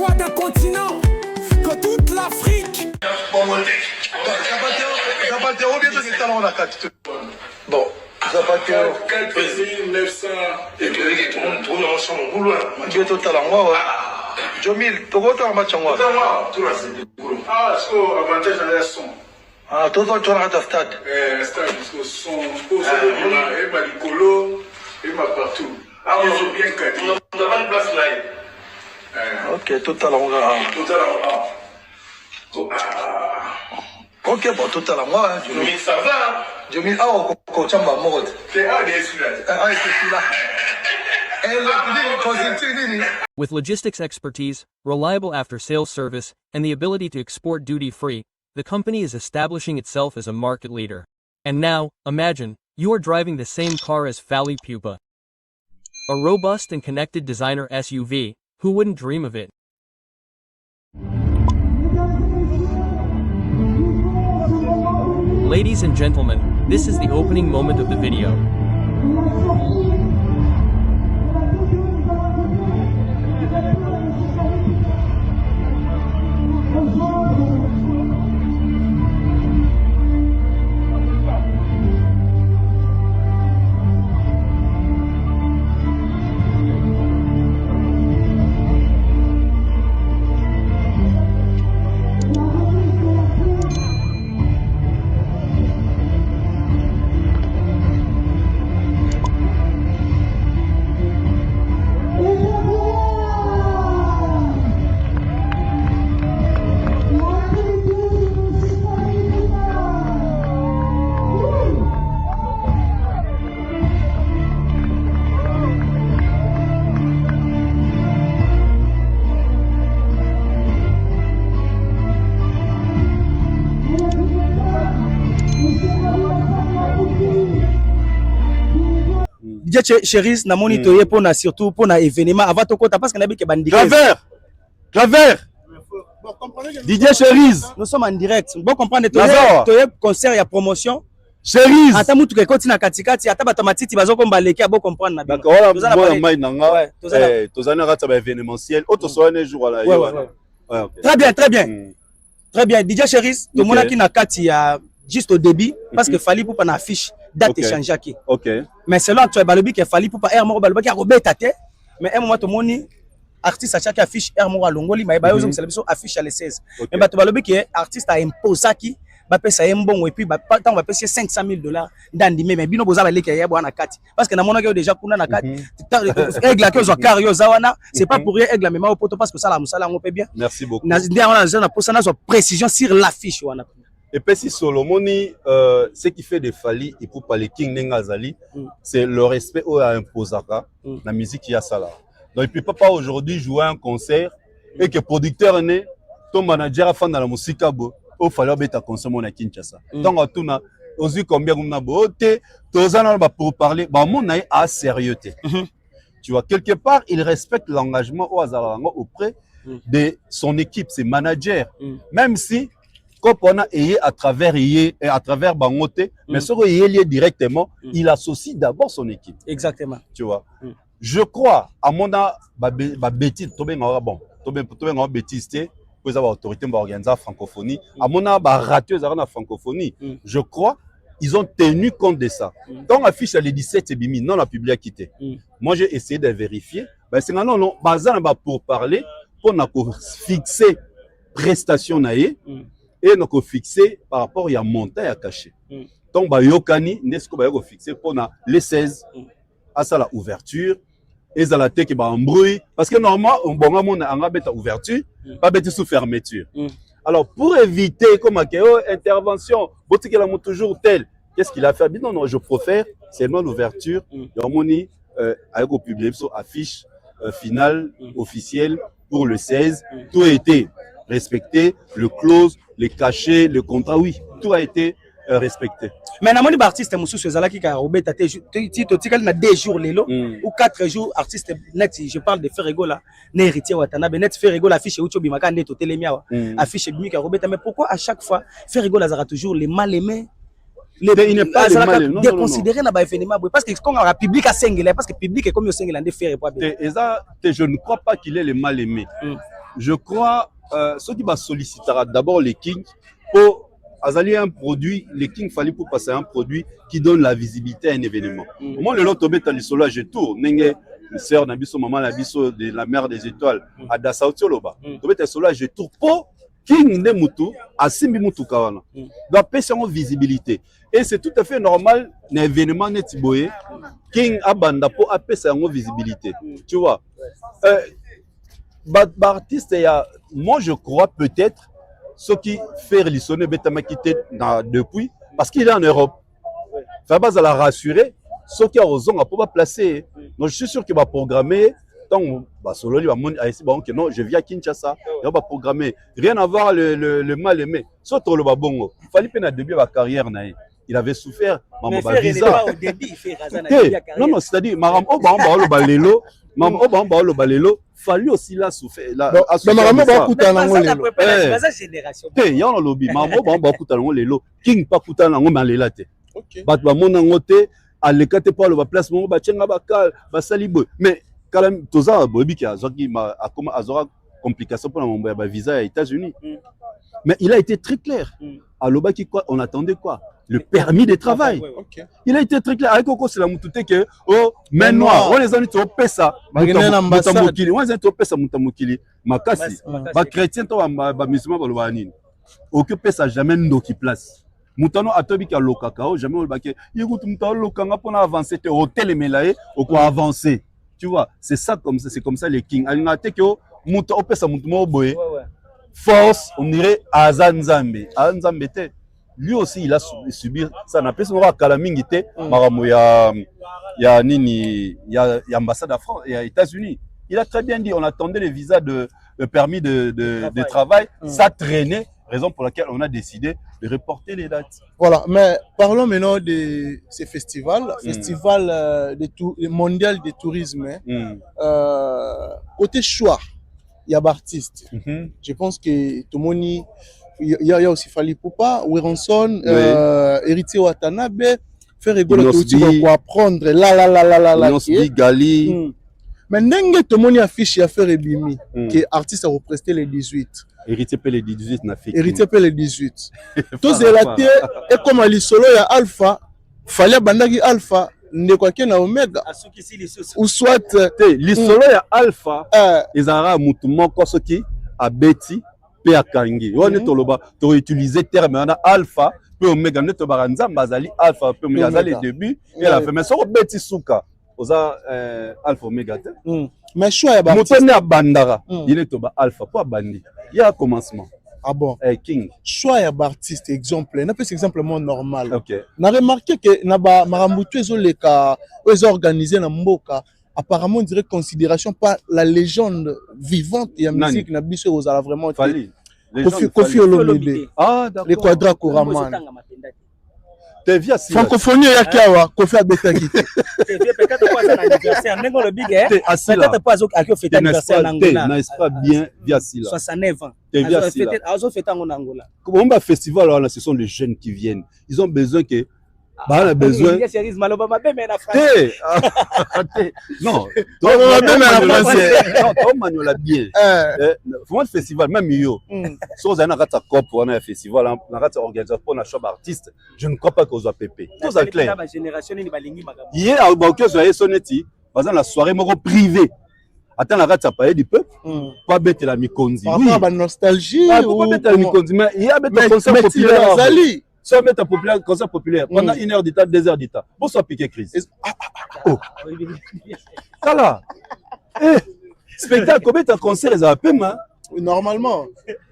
choix d'un continent que toute l'Afrique. Bon, Zapatero. Quel président 900 et que tout le monde tourne ensemble au boulot. Dieu total en moi. Jomil, Togoto en match en moi. Tout là, c'est du boulot. Ah, est-ce que avantage dans les sons? Ah, tout le temps, tu as stade. Stade, parce que son. Pour ça, il m'a Nicolo, il m'a partout. Ah, on a bien cadré. On a une place là. Ok, total en moi. Total en moi. Ok, bon, total en moi. Mais ça va. Jomil, ah, on coach en mode. C'est un des celui-là. Ah, c'est celui-là. With logistics expertise, reliable after-sales service, and the ability to export duty-free, the company is establishing itself as a market leader. And now, imagine, you are driving the same car as Fally Pupa. A robust and connected designer SUV, who wouldn't dream of it? Ladies and gentlemen, this is the opening moment of the video. DJ Cherise na moni toye pona surtout pona événement avant to kota parce que na bi ke bandi Claver DJ Cherise nous sommes en direct bon comprendre toye concert ya promotion Cherise ata mutu ke koti na katikati ata bato matiti bazo komba leki bon comprendre na d'accord voilà mai nanga tozana rata ba événementiel auto soane jour là très bien DJ Cherise to mona ki na kati ya juste au début parce que Fally Pupa na affiche date échangeaki. OK. Mais selon toi balobi que Fally Pupa air moko balobi ka robeta te mais un moment to moni artiste chaque affiche air moko longoli mais ba yo célébration affiche le 16. Mais bato balobi que artiste a imposaki ba pesa mbongo et puis ba tant ba pesa $500,000 ndandi mais bino boza ba leki ya bwana kati parce que na mona que déjà kuna na kati aigle que zo cario zawana c'est pas pour rien aigle mais ma poto parce que ça la musala on peut bien. Merci beaucoup. Na na posana zo précision sur l'affiche wana. Et puis si Solomoni, ce qui fait de Fally et pour parler King Nengazali, c'est le respect au imposaka la musique qui a ça là. Donc il peut pas aujourd'hui jouer un concert et que producteur né, ton manager a fait dans la musique au falloir bêta consommer na Kinshasa. Donc à tout na, aussi combien on a beauté, tous en a pour parler, bah mon aïe a sérieuxté. Tu vois quelque part il respecte l'engagement au hasard auprès de son équipe, ses managers, même si comme on a à travers Bangote, mais ce qu'il est lié directement, il associe d'abord son équipe. Exactement. Tu vois. Je crois, à mon avis, bêtise, bon, bêtise, pour avoir autorité pour organiser la francophonie, à mon avis, raté la francophonie. Je crois, ils ont tenu compte de ça. Donc, affiche les 17 et bimi, non, la public a quitté. Moi, j'ai essayé de vérifier. C'est non, pour parler, pour fixer prestation naïe. Et nous avons fixé par rapport à montant à caché. Donc, Yokani, nous avons fixé pour les 16 à ça la ouverture et à la tête qui va en bruit. Parce que normalement, on a une ouverture, pas bête sous fermeture. Alors, pour éviter comme intervention, toujours tel, qu'est-ce qu'il a fait? Non, je préfère seulement l'ouverture. Il avec au public, affiche finale officielle pour le 16. Tout a été respecté, le clause, les cachets, le contrat, oui, tout a été respecté. Mais namoni ba artiste mususu ezalaki ka robeta te to tikali na 2 jours lelo ou 4 jours artiste net je parle de Ferrego là na héritier watana net Ferrego la affiche ucho bimaka ndeto telemia affiche bimika robeta mais pourquoi à chaque fois Ferrego là zara toujours les mal aimés il n'est pas déconsidéré na ba événement parce que quand on a public à sengela parce que public est comme yo sengela ndé faire pas bien je ne crois pas qu'il est le mal aimé. je crois ceux qui va solliciter d'abord les Kings pour Azali un produit, les Kings fallait pour passer à un produit qui donne la visibilité à un événement. Au moins le lot tobé dans l'isolo je tourne nenge sœur Nabiso maman Nabiso de la mer des étoiles à Dassautioloba. Tobé dans l'isolo je tourne pour King ne mutu asimbi mutu kawana. Doit passer en visibilité. Et c'est tout à fait normal un événement netiboye King abanda pour passer en visibilité. Tu vois. Artiste moi je crois peut-être ce qui fait Lissonné Betama quitter depuis, parce qu'il est en Europe. Fabaz a rassuré, ce qui a raison à pas placer. Donc je suis sûr qu'il va programmer. Tant solo lui va que non, je viens à Kinshasa, il va programmer. Rien à voir le mal aimé. Surtout le babongo. Fallait peine à début de la carrière naïe. Il avait souffert. Mais pas au début, il fait Razana. Non, c'est-à-dire, Maram Obamba Balelo, Mam Obamba Balelo, fallu aussi là souffrir. Mais Maram Obamba Koutanango Lelo. C'est génération. Il y a un lobby. Maram Obamba Koutanango Lelo. King pas Koutanango Malelate. Bat Bamonango te, à l'écate pas le place, mon Bachenga Bakal, Basalibo. Mais quand même, tout ça, Bobi qui a Azora complication pour mon visa aux États-Unis. Mais il a été très clair. À l'Obaki, quoi, on attendait quoi? Le permis de travail. Il a été très clair. Avec Oko, c'est la moutouté que, oh, main noire, on les a dit, on paie ça. On les a dit, on paie ça, Moutamokili. Makasi. Ba chrétien, ba musulman, ba lobanine. Occupé ça, jamais n'do qui place. Moutano atobi qui a le cacao, jamais on le baquet. Il goûte moutano le cacao pour avancer, te hôtel et melaye, ou quoi avancer. Tu vois, c'est ça comme ça, c'est comme ça les kings. Alinate que, moutano, on paie ça, moutamo boye. Force, on dirait Azan Zambe. Azan Zambe, lui aussi, il a subi ça. On appelle ça Kalamingite, il y a l'ambassade de France, il y a les États-Unis. Il a très bien dit, on attendait les visas de permis de travail, ça traînait, raison pour laquelle on a décidé de reporter les dates. Voilà, mais parlons maintenant de ces festivals, festival mondial de tourisme. Côté choix, il y a d'artistes. Je pense que tout le monde, il y a aussi Fally Ipupa, Werenson, Héritier Watanabe, faire rigoler pour apprendre là. Gali. Mais tout le monde affiche à faire Ebimi, qui est artiste à représenter les 18. Héritier P les 18 n'a fait. Héritier P les 18. Tous les latés, et comme à l'isolo, il y a Alpha, Fally Bandagi Alpha. Ndekwa na Omega ou soit l'isolo ya Alpha ezara mutu moko soki abeti pe akangi on est toloba to utiliser terme na Alpha pe Omega ne to baranza bazali Alpha pe Omega les début et la fin mais so beti suka oza Alpha Omega te mais choix ya mutu ne abandara il est to ba Alpha po abandi il y a commencement. Ah bon? King. Choix ya artiste exemple. N'a pas exemple normal. Ok. N'a remarqué que na ba marambutu ezoleka organisé na mboka. Apparemment on dirait considération par la légende vivante ya musique na biso ozala vraiment Fally. Kofi Olomide. Ah d'accord. Les Quadra Koraman. T'es via si. Francophonie ya kiawa Kofi Abetaki. Peut-être pas un anniversaire n'engo le big hein. Peut-être pas à fêter anniversaire en Angola. N'est-ce pas bien via si là. 69 ans. T'es via si là. Azo fêter en Angola. Comme un festival là, ce sont les jeunes qui viennent. Ils ont besoin que on a besoin. Non, non, bien. Faut un festival même yo. Si on a un cop on a un festival, on a organisé pour un show artiste. Je ne crois pas qu'on soit pépé. Tout est clair. Hier à Banque Zoé Soneti, par exemple la soirée moro privée. Attends la rate pas du peuple. Pas bête la Mikonzi. Oui. Pas nostalgie. Pas bête la Mikonzi, mais il y a un concert populaire. Si on met un concert populaire pendant 1 heure d'état, 2 heures d'état, pour soit piquer crise. Oh. Voilà. Spectacle, combien de concerts ils ont appelé, normalement.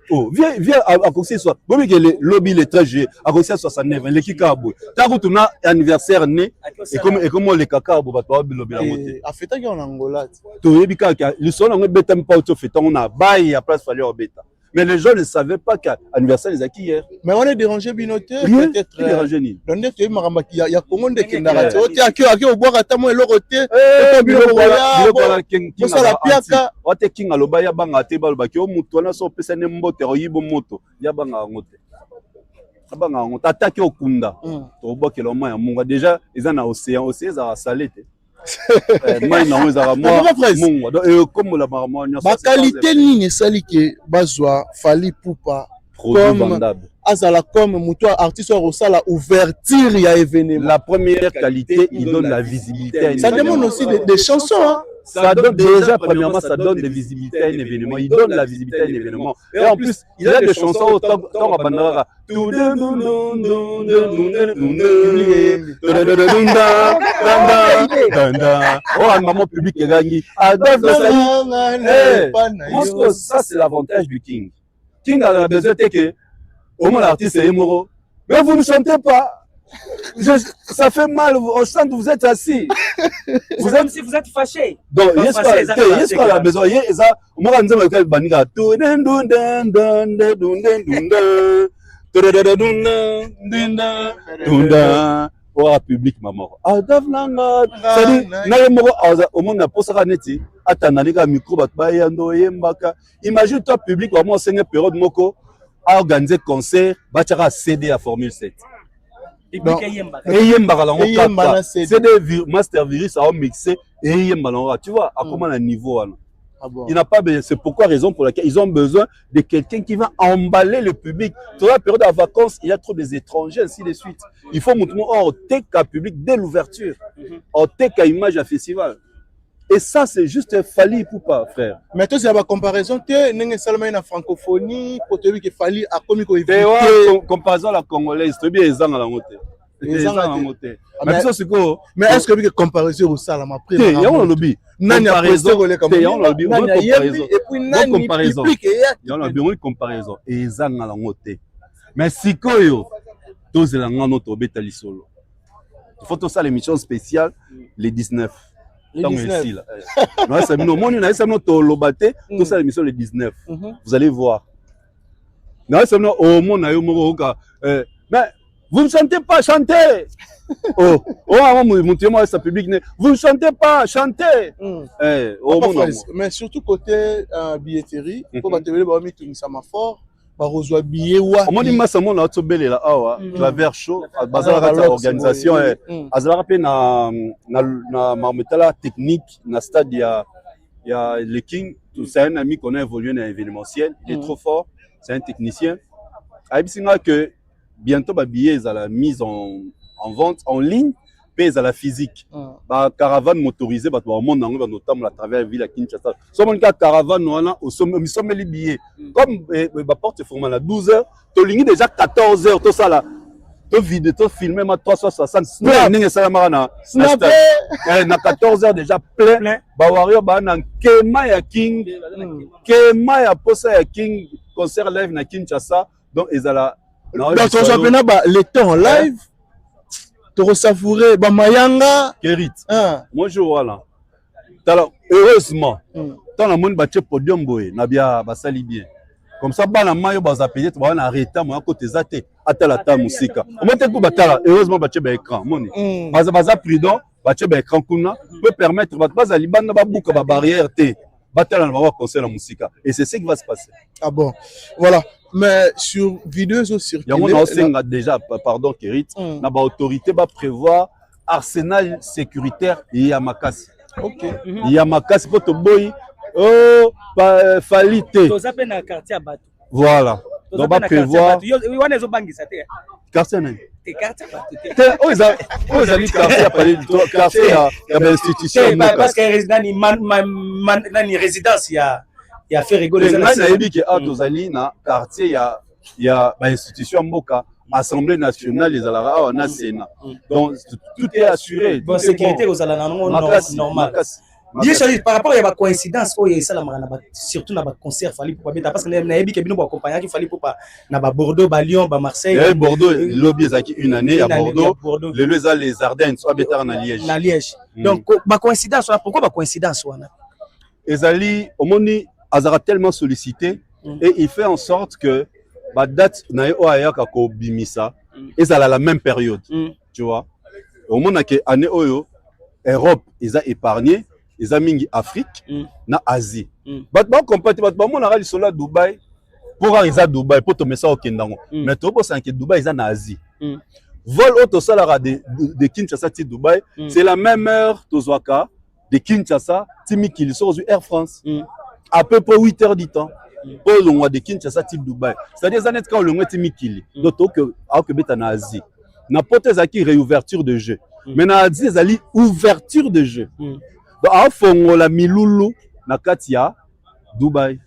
Oh, viens à concert soit. Bon, mais le lobby le 13 juillet, à concert 69, les Kikabo. T'as retourné anniversaire né, et comment les Kakabo, bah, toi, le lobby la montée. A fait en Angola. Tu es bien, le son, on a bêta, pas au fait, on a bail à place, fallait au bêta. Mais les gens ne savaient pas qu'à l'anniversaire des acquis hier. Mais on est dérangé, Binoté. Peut-être dérangé. Il y a comment de Kendara. Tu as au boire à ta main et l'oroté. King alobaya banga te balobaki o mutu wana so pesa ne mbote oyibo moto ya banga ngote. Banga ngote ataki okunda. To bokelo ma ya munga déjà ils en a océan za salé te. Moi non ezara moi mon comme la marmoire ba qualité nini sali que bazwa Fally Ipupa comme azala comme muto artiste rosala ouverture ya événement. La première qualité, il donne la visibilité. Ça demande aussi des chansons. Hein. Ça donne déjà, premièrement, ça donne de visibilité à un événement. Il donne la visibilité à un événement. Et en plus, il a des chansons autant à Bandara. Oh, un moment public est gagné. Ça, c'est l'avantage du King. King a besoin que au moins l'artiste est mort. Mais vous ne chantez pas. Ça fait mal, on sent que vous êtes assis. Vous êtes, si vous êtes fâché. Donc, est-ce qu'on a besoin? Moi, je me dis, Baniga. Oh, public, maman. Imagine toi, public, vraiment, c'est une période moko à organiser concert, bâtira CD à Formule 7. C'est des master virus à mixer et tu vois à comment le niveau. Il n'a pas besoin. C'est pourquoi raison pour laquelle ils ont besoin de quelqu'un qui va emballer le public. Dans la période de vacances, il y a trop des étrangers, ainsi de suite. Il faut montrer en tech à public dès l'ouverture, en tech à image à festival. Et ça, c'est juste Fally Ipupa, frère. Mais toi, c'est la comparaison. Tu es une francophonie, pour te dire que Fally a commis quoi. Comparaison à la congolaise, c'est bien les ans à la montée. Mais est-ce que la comparaison au salam après il y a un lobby. Comparaison. Et ils ont la montée. Mais si quoi, tous les gens notre bêta solo. Il faut tout ça l'émission spéciale les 19. Vous allez voir. Mais vous ne chantez pas, chantez. Vous ne chantez pas, chantez. Mais surtout côté billetterie, pour fort. Barozwa billet wa omoni masamo na tsobele la awa Claver Show bazala la organisation azala pe na marmetala technique na stade ya le King. C'est un ami qu'on a évolué dans l'événementiel, il est trop fort, c'est un technicien. Abisinga que bientôt ba billet à la mise en vente en ligne, pèse à la physique. Ba caravane motorisée ba to monde nango ba notamment à travers la ville à Kinshasa. Somme ka caravane wana au somme mi somme les billets. Comme ba porte formale à 12h, to lingi déjà 14h to ça là. To vide to filmer ma 360 snap ninga ça marana. Snap na 14h déjà plein. Ba wario ba na kema ya King. Kema ya posa ya King concert live na Kinshasa. Donc ezala dans ton championnat les temps en live. Tu savourer Mayanga Kerit. Moi je voilà. Heureusement, tant la monde battu podium boy, nabia basali bien. Comme ça bana mayo baza payer, tu vas na arrêter moi côté zate atala ta musique. Au moins tu batala heureusement battu ba écran moni. Baza prudent, battu ba écran kuna peut permettre baza libanda ba bouka ba barrière té. Batala na ba concert la musique et c'est ce qui va se passer. Ah bon. Voilà. Mais sur vidéo aussi il y a déjà pardon Kerit, na ba autorité va prévoir arsenal sécuritaire et Yamakasi. OK. Yamakasi pour to boy oh Fally té. Toza pe na quartier Bato. Voilà. Donc va prévoir wana zo bangisa te. Quartier nani? Te quartier Bato. Oh ils ont quartier appelé quartier ya institution parce que résident ni résidence il y a fait rigoler les gens na dit que tozali na quartier il y a ba institution mboka Assemblée nationale les alara na Sénat. Donc tout est assuré. Bon sécurité aux alana normal. Bien sûr par rapport à la coïncidence oh il ça la surtout na ba concert Fally Ipupa parce que na yebi ke bino ba accompagner Fally Ipupa na ba Bordeaux, ba Lyon, ba Marseille. Bordeaux lobby ezaki une année à Bordeaux. Les Ardennes soit bétar na Liège. Na Liège. Donc ba coïncidence pourquoi ba coïncidence wana? Ezali omoni azara tellement sollicité et il fait en sorte que la date na yo ayaka ko bimisa et ça à la même période tu vois au moment que année oyo Europe ils a épargné ils a mingi Afrique na Asie bat ba compatible ba mona rali sola Dubaï pour arriver à Dubaï pour te mettre ça au Kendango mais to bo sanke Dubaï ils a na Asie vol auto salara de Kinshasa ti Dubaï, c'est la même heure tozwaka de Kinshasa ti Mikili sur Air France. À peu près 8 heures du temps. Pour le de Kinshasa ti Dubaï. C'est-à-dire ça net quand le ti Mikili. Donc que beta na Asie. N'importe qui réouverture de jeu. Mais na Asie ezali ouverture de jeu. Donc à fongo la milulu na katia Dubaï.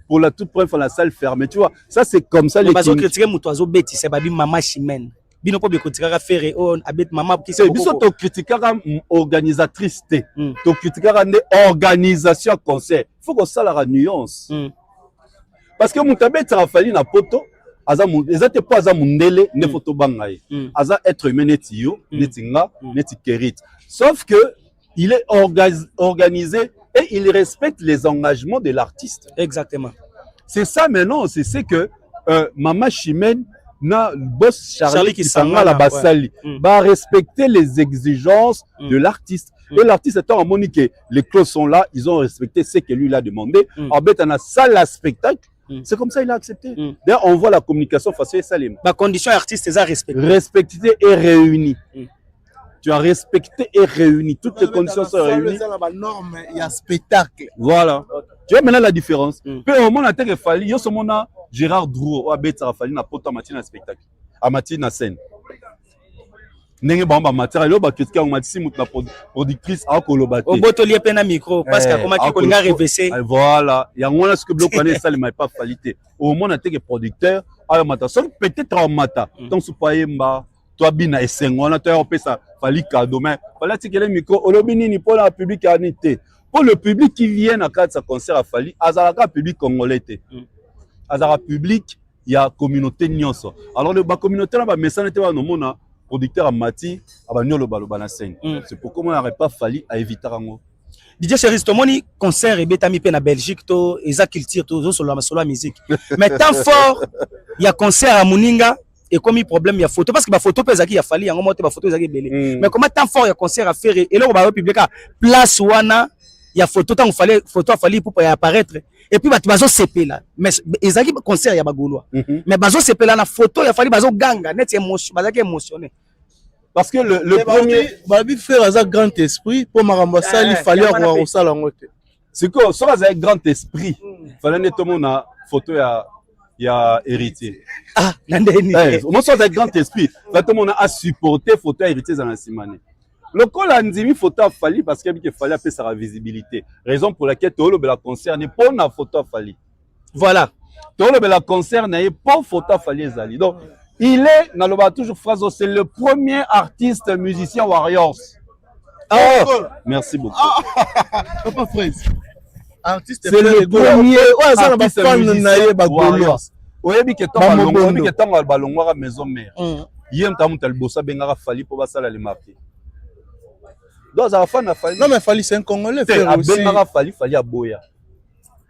Pour la toute première fois la salle fermée, tu vois. Ça c'est comme ça les gens critiquer mutoazo beti c'est babi mama chimène. Bino po bekotikaka faire on abet mama qui c'est biso to critiquera organisatrice té. To critiquera des organisation concert. Faut que ça la nuance. Parce que mutabe tsafali na poto aza ezate pas aza mundele ne photo bangaye. Aza être humain neti yo, neti nga, neti kerit. Sauf que il est organisé et il respecte les engagements de l'artiste. Exactement. C'est ça maintenant, c'est que Mama Chimène na boss Charlie qui s'en la basali va respecter les exigences de l'artiste. Et l'artiste étant en monique, les clauses sont là, ils ont respecté ce que lui il a demandé. En fait, on a ça la spectacle. C'est comme ça il a accepté. D'ailleurs, on voit la communication facile Salim. La condition artiste est respectée. Respectée et réunie. Tu as respecté et réuni. Toutes les conditions sont réunies. Il y a spectacle. Voilà. Tu vois maintenant la différence. Puis au moment où il a fallu, il y a Gérard Drouot, il a fallu na poto matin spectacle. À matin na scène. Nenge bamba matériel lo ba critique on matisi mut na productrice a kolobate. Au botolier pena micro parce que comment qui kolinga revêser. Voilà, il y a on ce que bloc connaît ça il m'a pas qualité. Au moment où il producteur, a mata son peut-être en mata. Donc supayemba toi bina esengona toi on ça fali cadeau mais fallait que le micro olobini ni pour la public anité. Pour le public qui vient à cadre sa concert à Fali, azalaka public congolais té. Azara public, il y a communauté nyonso. Alors le communauté là ba message était no mona producteur à Mati, abanyolo baloba na scène. C'est pourquoi on n'aurait pas fallu à éviter rango. DJ Cheris Tomoni concert et betami pe na Belgique to eza culture to solo la musique. Mais tant fort, il y a concert à Muninga et comme il problème il y a photo parce que ba photo pesa qui il a fallu yango moté ba photo ezaki belé. Mais comment tant fort il y a concert à faire et là on va publier place wana il y a photo tant fallait photo a fallu pour apparaître et puis bazo CP là mais ezaki concert ya bagolois mais bazo CP là na photo il a fallu bazo ganga net émotion bazaki émotionné parce que le premier babi faire un grand esprit pour marambasa il fallait avoir au salon ngote c'est que ça va avec grand esprit fallait nettement na photo ya héritier nandeni moi ça avec grand esprit fallait on a supporter photo héritier dans la simane. Le col a ndimi photo a fallu parce qu'il fallait appeler sa visibilité. Raison pour laquelle Tolo Bela concert n'est pas une photo a fallu. Voilà. Tolo Bela concert n'est pas photo a fallu Zali. Donc, il est, dans le toujours phrase, c'est le premier artiste musicien Warriors. Ah, merci beaucoup. Papa Fraise. Artiste c'est le premier artiste musicien Warriors. Oyebi ke tonga balongwa maison mère. Yem tamuta libosa bengara fali pour basala le marqué. Donc ça va fali. Non mais fali c'est un Congolais frère aussi. Bengara fali à Boya.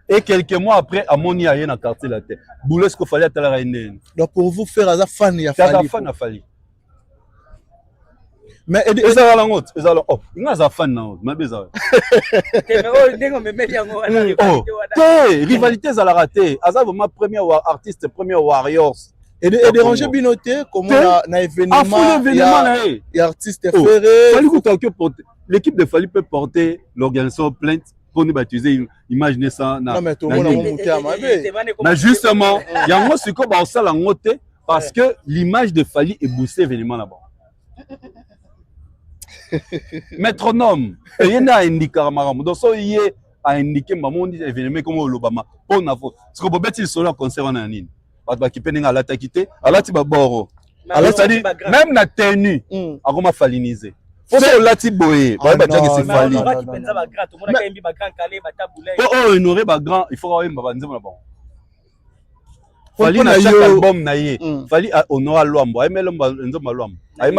Et quelques mois après Amoni a na quartier la tête. Boulesco fali à tala raine. Donc pour vous faire ça fan ya fali. Ça fan fali. Mais ça va la honte, ça la oh, il a fan na honte, ma beza. Oh, rivalité ça la raté. Asa ma première artiste, premier Warriors. Et déranger binoté comme na événement il y a artiste ferré. Fali que porter l'équipe de Fali peut porter l'organisation plainte pour nous baptiser imaginez ça non mais tout le monde a monté à Mabé. Mais justement, il y a moi ce que ba ça la honte parce que l'image de Fali est boostée événement là-bas. Métronome, il y a indiqué maramou. Donc ça il est a indiqué maman dit événement comme l'Obama. Pour na fo. Ce que Bobet il solo concert en anine. Ba ki peninga la takité, ala ti ba boro. Alors ça dit même la tenue a comment faliniser. Faut que la ti boye, ba dire que c'est Fali. Oh honorer ba grand, il faut avoir ba nzema na bon. Fali na chaque album na yé. Fali honorer Luambo, ay melomba nzema Luambo. Ay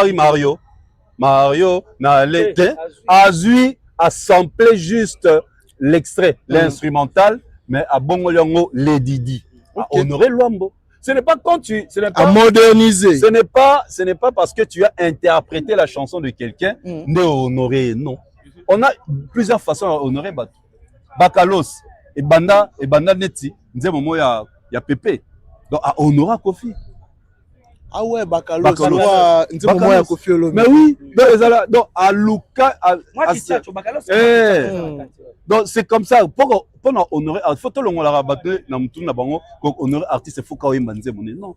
Mario na l'été Azui a samplé juste l'extrait, l'instrumental, mais à Bongoliongo les Didi. Honorer Luambo. Ce n'est pas quand tu, ce n'est pas à moderniser. Ce n'est pas parce que tu as interprété la chanson de quelqu'un de honorer. Non. On a plusieurs façons à honorer Bato. Bakalos et Banda Neti. Nous avons il y a Pépé. Donc à honorer Kofi. Ah ouais, Bacalo, Bacalo. c'est moi ya Koffi Olomide. Mais oui, donc à Luka Moi qui tiens, tu Bacalo. donc c'est comme ça pour honorer faut tout le monde la rabattre na mutu na bango pour honorer artiste faut ka manze mon non.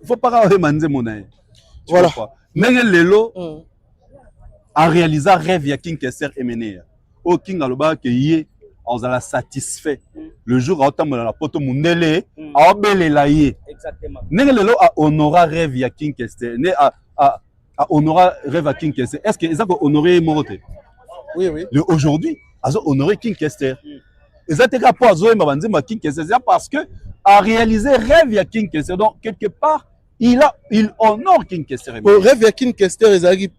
Il faut pas ka manze mon. Voilà. Mais lelo a réalisé rêve ya King Kester Emene. O King aloba que yé on a satisfait le jour à dans la poto mundele a obelela yé. Exactement. Nenge lelo a honorer rêve ya King Kester ne a honorer rêve à King Kester. Est-ce que ils ont honoré Morote? Oui, oui. Aujourd'hui, ils ont honoré King Kester. Ils ont été capables de King Kester parce que a réalisé rêve à King Kester. Donc quelque part, il honore King Kester. Pour rêve à King Kester, ils arrivent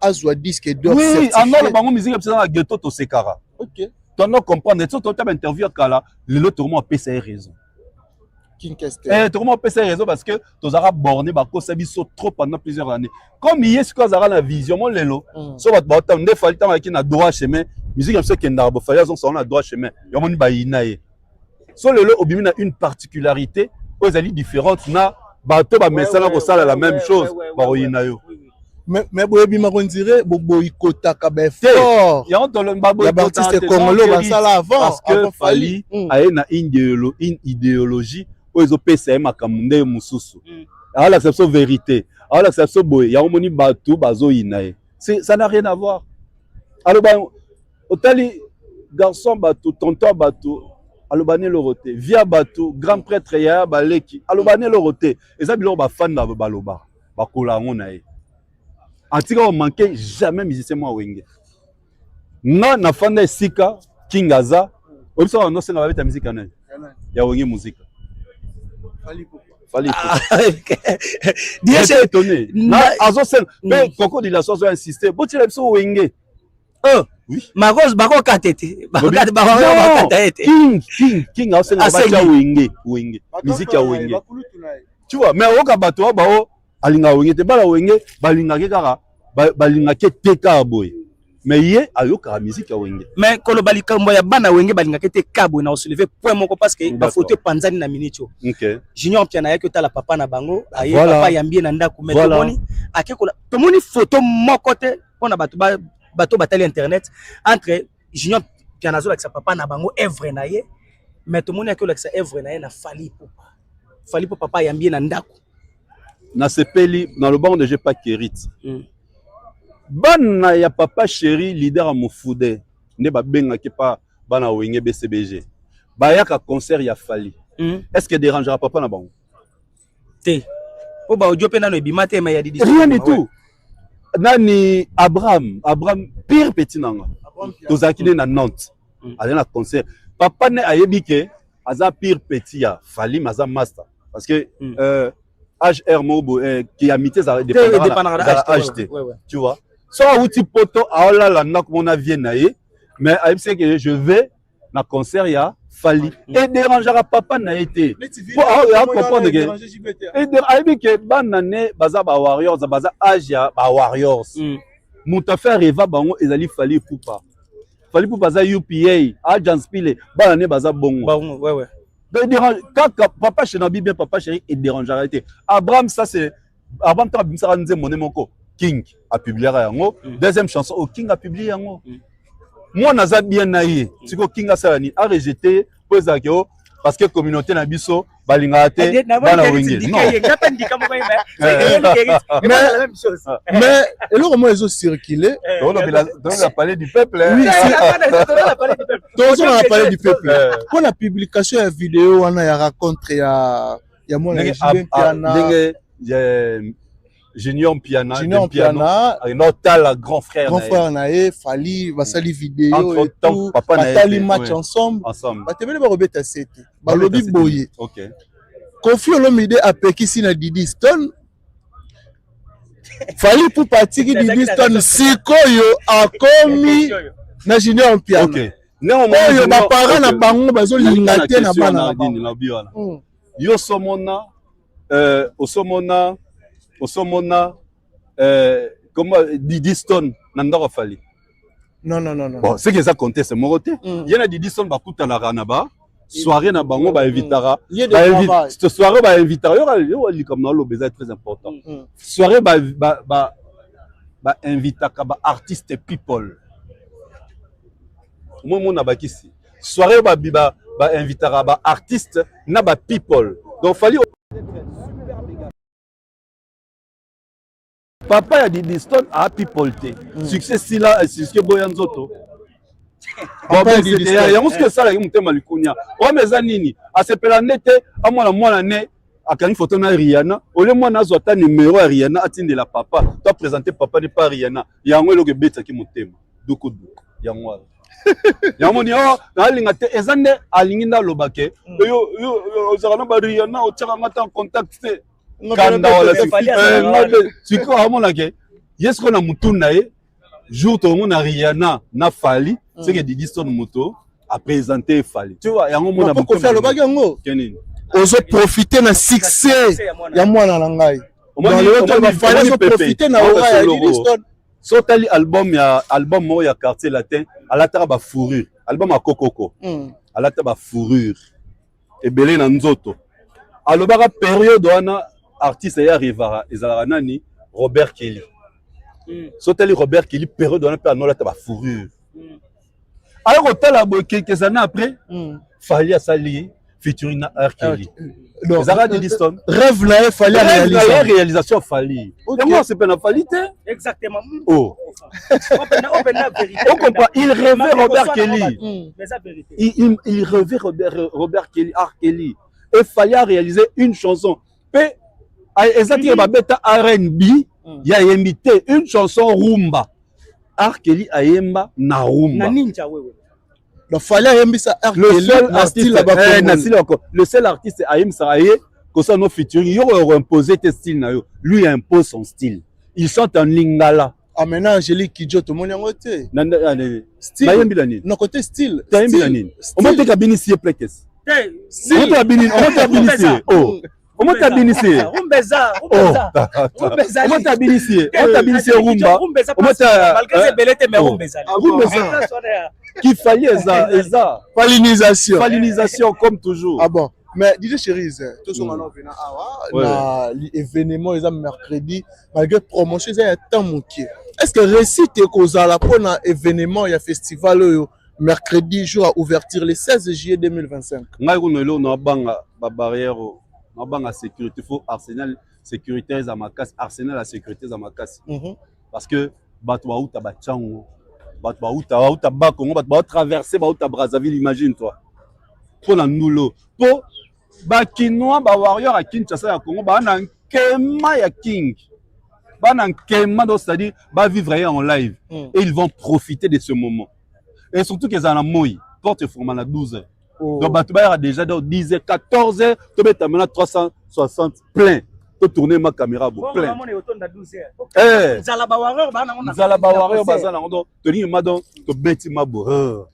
à jouer disque d'or. Oui, en la musique dans la ghetto to sekara. OK. Tu dois comprendre. Tu as interview Kala, le lot tout le monde a PCR raison. King Kester. Tout le monde a PCR raison parce que tu as borné ba ko sabi so trop pendant plusieurs années. Comme il y a ce qu'on a la vision mon lelo. So va ba ne fallait tant qui na droit chemin. Musique comme ça qui n'a pas fallu on a droit chemin. Yo moni ba inaye. So lelo obimi na une particularité aux alliés différentes na bato ba messala ko sala la même chose ba inayo. Mais boyebi ma konzire bobo ikota ka ba fort. Ya on le babo ya artiste congolais ba sala avant parce que Fally a une idéologie où ils ont PCM makamunda mususu. Alors l'acception vérité. Alors l'acception boy, ya omoni bato bazo inaye. Ça n'a rien à voir. Alors ba otali garçon bato tonton bato alobane loroté via bato grand prêtre ya baleki alobane loroté eza biloko ba fan na baloba bakola ngona ye. Antika on manquait jamais musicien moi wenge. Non na fanda sika kingaza obisa no senga ba beta musique anani ya wenge musique. Fallait Dieu c'est étonné. Na azo sen mais Coco de la soso insister. Bo tire biso wenge. Oui. Marose bako katete. Bako katete. King a sen ba wenge. Musique ya wenge. Tu vois mais oka bato ba o alinga wenge te bala wenge balinga ke kaka balinga ke teka boy. Mais yé ayoka musique ya wenge. Mais kolo balika mbo ya bana wenge balinga ke teka boy na soulever point moko parce que ba photo panzani na minitio. OK. Junior Piana yake tala papa na bango aye papa yambie na ndaku mais tomoni akekola tomoni photo moko te pona bato batali internet entre Junior Piana zo avec sa papa na bango œuvre na ye mais tomoni akekola avec sa œuvre na ye na Fally Ipupa papa yambie na ndaku. Na sepeli dans le banc de j'ai pas Kérit. Bana ya papa chéri leader à Mofude ne ba benga ke pa bana wenge BCBG. Ba ya ka concert ya Fally. Est-ce que dérangera papa na bango? Té. Po ba audio pe na no ebima te mais ya di rien du tout. Nani Abraham pire petit nanga. Tozaki na Nantes. Allez na concert. Papa ne ayebi ke aza pire petit ya Fally maza master parce que HR Mobo qui a mité ça dépendra de tu vois. Soit outil poto aola la nak mon avis naé mais c'est que je vais na concert ya Fally et dérangera papa na été pour comprendre que et ayebi ke banane baza ba warriors baza Asia ba warriors muta faire reva bango ezali Fally Ipupa baza UPA agents pile banane baza bongo ouais. Quand papa chez Nabi bien papa chéri et dérangera été Abraham ça c'est Abraham ta bimsara nze moné moko King a publié yango deuxième chanson au King a publié yango moi naza bien naïe siko King a salani a rejeté posakio parce que communauté na biso balinga te bana wenge non mais alors comment ils ont circulé on a parlé du peuple oui on a parlé du peuple pour la publication de vidéo on a rencontré ya moi Junior Piana notre grand frère nae Fally basali vidéo et tout batali match ensemble batebele ba robeta sete balobi boye OK Koffi Olomide apekisi na Didi Stone Fally Ipupa atiki Didi Stone sikoyo akomi na Junior Piana OK oyo bapara na bango bazolinga te na bana na bango yo somona osomona comment Didi Stone nandako Fally non bon c'est que ça conteste moroté yena Didi Stone bakuta la ranaba soirée na bango ba invitara Lieu de travail. cette soirée ba invitara yo comme dans le baiser très important soirée ba invitaka ba artiste people moi mon abakisi soirée ba invitara ba artiste na ba people donc fallait papa ya Didi Stone a people te succès sila succès boyanzoto yango soki esalaki motema likunya oyo eza nini asepela nde te amwana ne akangi foto na Rihanna ole mwana azwa ata numero ya Rihanna atindela papa to apresente papa ne pa Rihanna yango eloko ebetaki motema dukuduku yango wana yango ni nalinga te eza nde alingi nde alobake ozalaka na ba Rihanna otiaka nga ta en contact te kanda wala sikoyo amonake ye sikoyo na mutu na ye jour tomona Rihanna na Fally c'est que Didi Stone moto a présenté Fally tu vois yango mona beaucoup faire le bagango kenini ozo profiter na succès ya mwana na ngai Fally ozo profiter na aura ya Didi Stone sotali album moko ya quartier latin alataka ba fourrure album ya kokoko alata ba fourrure ebele na nzoto alobaka période wana artiste ya arrivera ezalaka nani Robert Kelly sotali Robert Kelly période wana pe anolata ba fourrure alors kotala boye quelques années après Fally asali featuring na R Kelly ezalaka Didi Stone rêve na Fally réalisation Fally yango c'est pas na Fally te Exactement. oh on comprend il rêvait Robert Kelly il rêvait Robert Kelly R Kelly et Fally a réalisé une chanson pe ezati ba beta R&B ya invité une chanson rumba R Kelly ayemba na rumba Na ninja wewe. donc Fally ayembisa R Kelly le seul artiste ayemisa aye kosa no featuring yo imposer tes style na yo lui impose son style il chante en lingala amena Angélique Kidjo to moni yango te style bayembi la nini na côté style bayembi la nini on m'a dit binisi plekes on t'a binisi oh comment t'as binissé Rumbeza comment t'as binissé rumba comment t'as malgré ces belettes mais rumbeza qui fallait ça fallinisation comme toujours ah bon mais DJ Cherise tout ce maintenant venant awa na l'événement les mercredi malgré promotion ça y a tant moké est-ce que récite kozala pour na événement ya festival mercredi jour à ouverture le 16 juillet 2025 ngai kunelo na banga ba barrière na banga sécurité faut arsenal sécuritaire za makasi arsenal la sécurité za makasi parce que bato ba uta ba chango bato ba uta ba Congo bato ba traverser ba uta Brazzaville imagine toi pour na nulo pour ba kinois ba warrior à Kinshasa ya Congo ba na nkema ya king ba na nkema donc c'est-à-dire ba vivre en live et ils vont profiter de ce moment et surtout qu'ils en a moi porte format à 12h. Donc Batouba a déjà dans 10h, 14h, tu mets ta main à 360 plein. Tu tourner ma caméra plein. Eh. Zalaba warrior bazana ndo toni madon to beti mabo.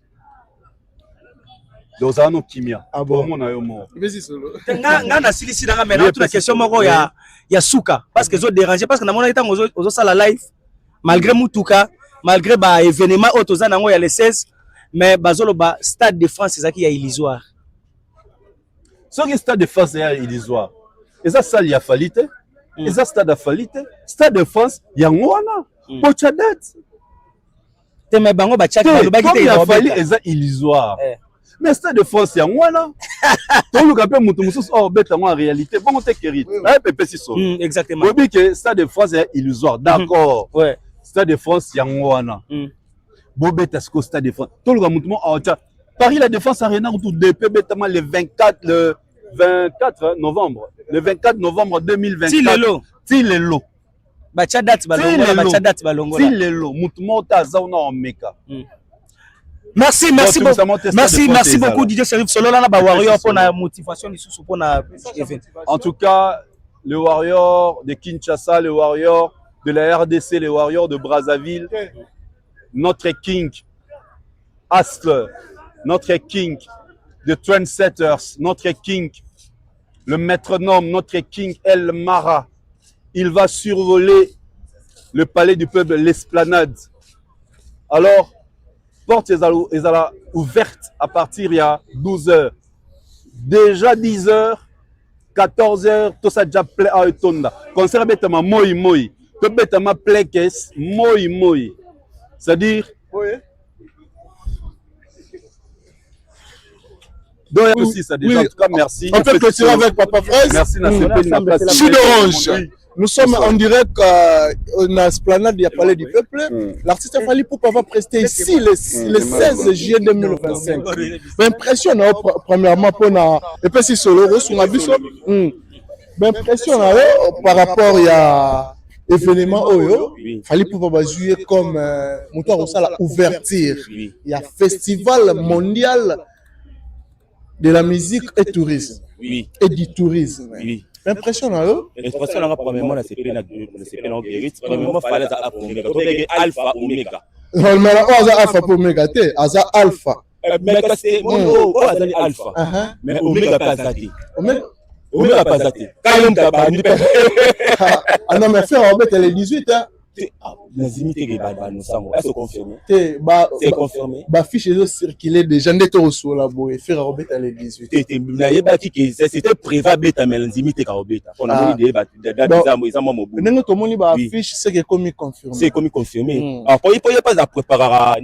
Donc ça no kimia. Ah bon mon ayo mo. Vas-y solo. Nga na silisi na mais toute la question moko ya suka parce que zo déranger parce que na mona itango zo sala live malgré mutuka malgré ba événement autoza nango ya le 16 mais bazolo ba Stade de France ezaki ya illusoire. Ce qui Stade de France ya illusoire. Et ça salle ya falite. Et ça stade falite. Stade de France ya ngwana. Pochadet. Te me bango ba chat ba ba kite ya fali eza illusoire. Mais Stade de France ya ngwana. To luka pe mutu mususu o beta en réalité. Bon te kerite. Na pepe siso. Exactement. Obi que Stade de France ya illusoire. D'accord. Ouais. Stade de France ya ngwana. Bobeta sko Stade de France. To luka mutu mo Paris la Défense Arena tout depuis bêtement le 24 novembre. Le 24 novembre 2024. Tilelo. Bacha date balongo. Tilelo. Mutumo tazauna en meka. Merci beaucoup DJ Serif Solo là ba warrior pour la motivation lisusu pour na event. En tout cas, le warrior de Kinshasa, le warrior de la RDC, le warrior de Brazzaville, notre king Hustler, notre king de Trendsetters, notre king, le métronome, notre king El Mara. Il va survoler le palais du peuple, l'esplanade. Alors, porte est ouverte à partir il y a 12h. déjà 10h 14h tout ça déjà play à tonda concert betama moi to betama play caisse moi c'est-à-dire Oui. donc aussi ça déjà en tout cas merci On peut clôturer avec Papa Fraise. merci na CP na place Sud Orange. Nous sommes en direct na Esplanade du Palais du Peuple. L'artiste Fally Ipupa va prester ici le 16 juillet 2025. L'impression, premièrement, pour et puis si solo, sur ma biso. L'impression par rapport à événement Oyo, Fally Ipupa va jouer comme moteur au salle ouverture. Il y a festival mondial de la musique et tourisme. Oui. Et du tourisme. Oui. L'impression L'impression, premièrement, la CP en guérite. Premièrement, il fallait alpha omega. Non, mais alpha pour omega, aza alpha. Mais c'est alpha. Mais omega pas zati. Omega pas zati. Quand même, ah non, mais faire en fait, elle est 18 ans. C'est confirmé. C'est confirmé. Bah, fiche est circulé déjà, n'est pas sur la boue. Faire en fait, elle est 18. C'était prévu à Melanzimite Karobeta. On a dit que c'est comme confirmé. C'est comme confirmé. Après, il n'y a pas à préparer à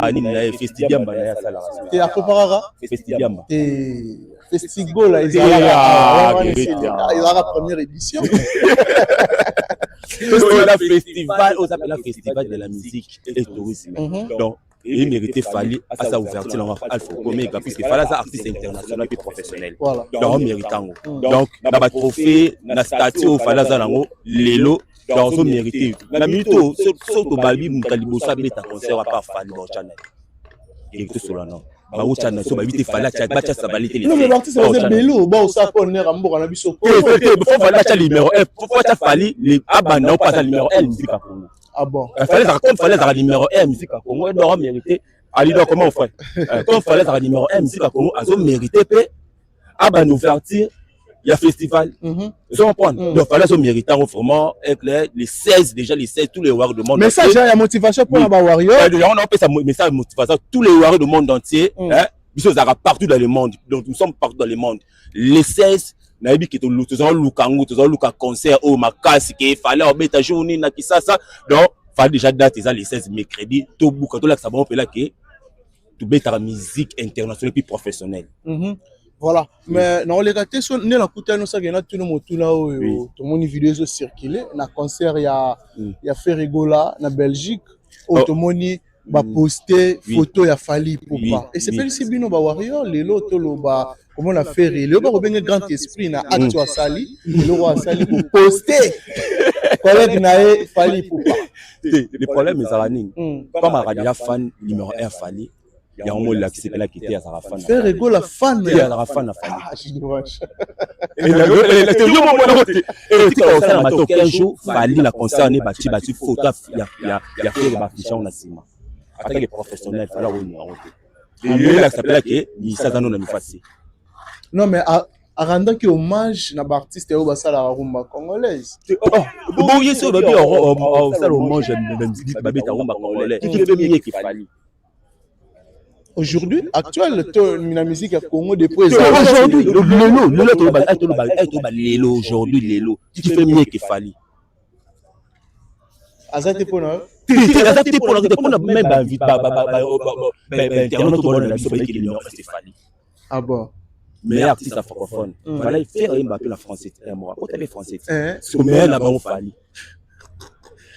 Festidiam. Et à préparer Festidiam. Festigo, là, il y a la première édition. Le festival de la musique et du tourisme. Donc, il méritait Fally à sa ouverture Alpha Omega, puisque Fally est un artiste international et professionnel. Donc, méritant. Donc, dans le trophée, dans la statue où Fally est Lelo, donc, on mérite. La minute où, surtout, Balbi, Moutalibosa, Beta, concert à part Fally, bon, Chanel. Et tout cela, non. Non, mais l'artiste est bello. Bon, ça peut on est rambo on a vu son. Il faut faire numéro F. Pourquoi tu as fallu les abandons pas numéro L musique à Congo. Ah bon. Il fallait un numéro M musique à Congo. Il doit mériter. Ali comment on fait? Quand il fallait un numéro M musique à Congo, ils ont mérité pe abandon ouverture. Il y a festival. Ils ont prendre. Donc fallait se mériter vraiment éclair les 16 déjà les 16 tous les warriors du monde. Mais ça j'ai la motivation pour la warrior. On a fait ça mais ça motivation tous les warriors du monde entier hein. Ils sont partout dans le monde. Donc nous sommes partout dans le monde. Les 16 naïbi qui tous en Lukango, tous en Luka concert au Makasi qui fallait en bêta journée na qui ça donc fallait déjà date les 16 mercredi tout bouka tout là ça va on peut là que tout bêta musique internationale puis professionnelle. Voilà, mais non, les ratés sont nés la coûte à nous ça gagne tout le monde tout là où tout le monde vidéo se circuler na concert il y a fait rigola na Belgique où tout le monde va poster photo ya Fally Ipupa et c'est pas si bino ba warrior les loto lo ba comment on a fait le ba revenir grand esprit na acte wa Sali le roi Sali pour poster collègue na Fally Ipupa le problème est à nini comme radio fan numéro 1 Fally. Il y a un mot là qui s'appelle qui était à sa fan. Faire rigolo la fan. Il y a la fan à Fally. Ah, je dommage. Et tu as fait un bateau 15 jours, Fally la concerné bâti photo il y a fait le bâtiment en ciment. Avec les professionnels, il fallait revenir. Et lui là s'appelle que Missa Zano na mifasi. Non mais à rendre que hommage na artiste au basala rumba congolaise. Bon yes au babi au sala hommage na musique babi ta rumba congolaise. Qui fait mieux que Fally. Aujourd'hui, actuel, la musique à Congo depuis aujourd'hui, Lelo, aujourd'hui, Lelo, qui fait mieux que Fally. Azate pour nous. Même Ah bon. Mais artiste francophone, voilà, faire un peu la française. Moi, quand elle est française, mais là-bas on Fally.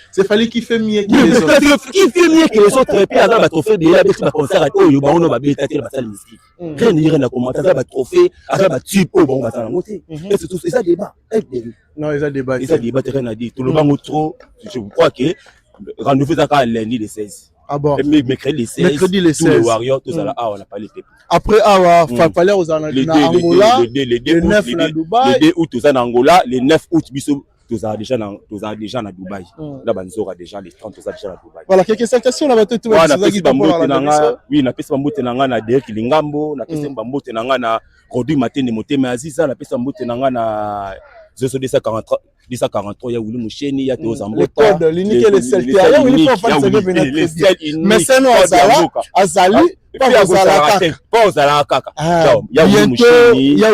C'est Fally qui fait mieux que les autres. Qui fait mieux que les autres. Et puis, avant, trophée de la concert à Oyo, on a bien tâté la salle musique. Rien ne rien à commenter. Avant, trophée, avant, tube, on va s'en monter. Et c'est tout ça débat. Non, ils ont débat. Ils ont débat, rien à dire. Tout le monde trop. Je crois que rendez-vous à lundi les 16. Ah bon. Mercredi les 16. Mercredi les 16. Tous les warriors, tout ça là. Ah, on n'a pas les peuples. Après, fallait aux Angola, le 9 à Dubaï. Le 2 août, aux Angola, le 9 août, tous à déjà à Dubaï. Là, Banzora déjà les 30 déjà à Dubaï. Voilà, quelques salutations là, tout oui, na pesa mbote nanga na Derek Lingambo, na pesa mbote nanga na Rodi Matene Motema Aziza, na pesa mbote nanga na Zoso 243 ya Wili Musheni ya Teo Zambota. Le code l'unique et le Celtic. Ya Wili faut faire ça venir. Mais c'est nous Azali et puis akozala te pas ozala kaka ya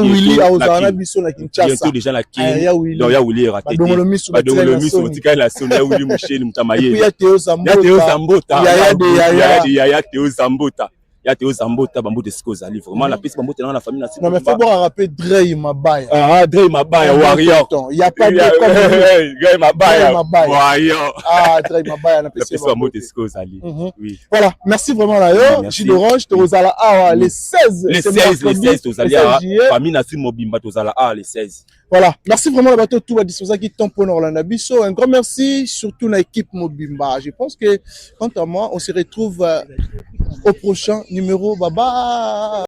Willy aozala biso na Kinshasa bientôt déjà na Kenya donc ya Willy raté badongolo miso otika na soni ya Willy Musheni mutamaye ya Théo Zambota ya Théo Zambota bambote sikoza ali vraiment la piste bambote na famille na non mais faut voir rappeler Dre Mabaya Dre Mabaya warrior il y a pas de comme Dre Mabaya warrior Dre Mabaya na piste bambote sikoza ali oui voilà merci vraiment là yo Gilles Orange tozala les 16 tozala famille na Mobimba tozala les 16 voilà merci vraiment la bateau tout va disposer qui temps pour Orlando Bisso un grand merci surtout à l'équipe Mobimba je pense que quant à moi on se retrouve au prochain numéro. Bye bye.